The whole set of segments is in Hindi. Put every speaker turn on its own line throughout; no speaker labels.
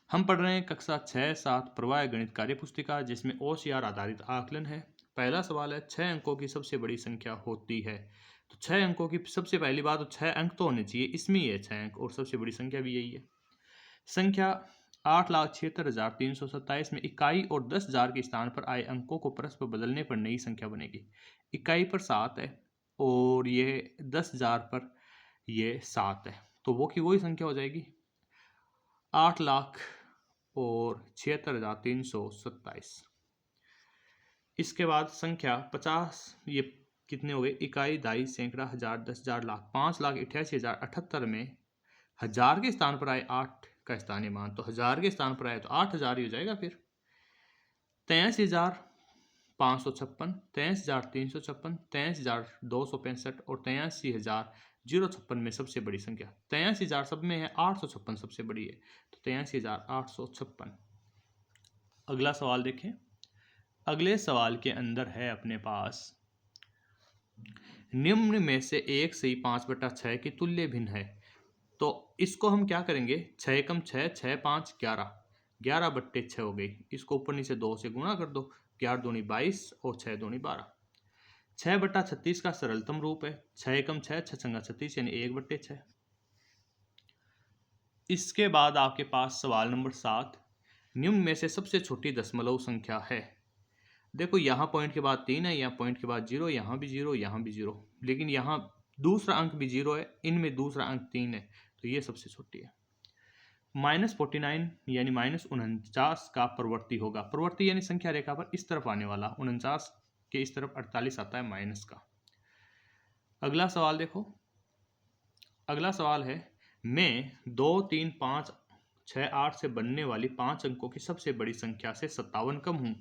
हम पढ़ रहे हैं कक्षा 6-7 प्रवाह गणित कार्य पुस्तिका, जिसमें OCR आधारित आकलन है। पहला सवाल है 6 अंकों की सबसे बड़ी संख्या होती है। तो 6 अंकों की सबसे पहली बात, तो 6 अंक तो होने चाहिए, इसमें ही है 6 अंक और सबसे बड़ी संख्या भी यही है। संख्या 8,76,327 में इकाई और 10,000 के स्थान पर आए अंकों को परस्पर बदलने पर नई संख्या बनेगी। इकाई पर 7 है और ये 10,000 पर ये 7 है, तो वो की वही संख्या हो जाएगी 8,76,327। इसके बाद संख्या 50, ये कितने हो गए, इकाई, दाई, सैकड़ा, हजार, 10,000, लाख, 5,88,078 में हजार के स्थान पर आए 8 का स्थानीय मान, तो हजार के स्थान पर आए तो 8,000 ही हो जाएगा। फिर 83,556, 83,356, 83,265 और 83,056 में सबसे बड़ी संख्या 83,000 सब में है, 856 सबसे बड़ी है, तो 83,856। अगला सवाल देखें। अगले सवाल के अंदर है अपने पास, निम्न में से एक सही 5/6 की तुल्य भिन्न है। तो इसको हम क्या करेंगे, 6 एकम 6, 6 5 11, 11/6 हो गई। इसको ऊपर नीचे 2 से गुणा कर दो, 11 दूनी 22 और 6 दूनी 12। 6/36 का सरलतम रूप है 6 एकम 6, 6 छंगा 36 यानी 1/6। इसके बाद आपके पास सवाल नंबर 7, निम्न में से सबसे छोटी दशमलव संख्या है। देखो यहाँ पॉइंट के बाद 3 है, यहाँ पॉइंट के बाद 0, यहाँ भी 0, यहाँ भी 0, लेकिन यहाँ दूसरा अंक भी 0 है, इनमें दूसरा अंक 3 है, तो ये सबसे छोटी है। -49 यानी -49 का प्रवर्ती होगा। प्रवर्ती यानी संख्या रेखा पर इस तरफ आने वाला, 49 के इस तरफ 48 आता है माइनस का। अगला सवाल देखो। अगला सवाल है, मैं 2 3 5 6 8 से बनने वाली 5 अंकों की सबसे बड़ी संख्या से 57 कम हूँ,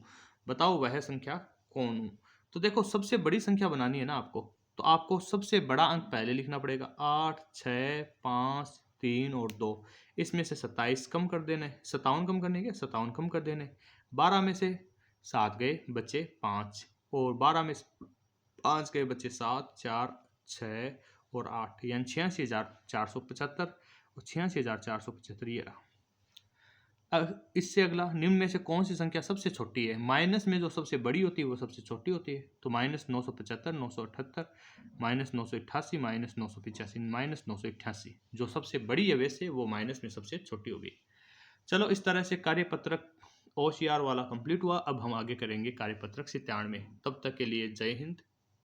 बताओ वह संख्या कौन हूँ। तो देखो सबसे बड़ी संख्या बनानी है ना आपको, तो आपको सबसे बड़ा अंक पहले लिखना पड़ेगा। 8 6 5 3 और 2, इसमें से 27 कम कर देना है, 57 कम करने के 57 कम कर देने। 12 में से 7 गए, बचे 5, और 12 में से 5 गए, बचे 7, 4 6 और 8, यानी 86,475 और 86,475 ये रहा। अब इससे अगला, निम्न में से कौन सी संख्या सबसे छोटी है। माइनस में जो सबसे बड़ी होती है वो सबसे छोटी होती है, तो -975, 978, -988, -985, -988 जो सबसे बड़ी है वैसे वो माइनस में सबसे छोटी होगी। चलो इस तरह से कार्यपत्रक OCR वाला कंप्लीट हुआ। अब हम आगे करेंगे कार्यपत्रक 97 में। तब तक के लिए जय हिंद,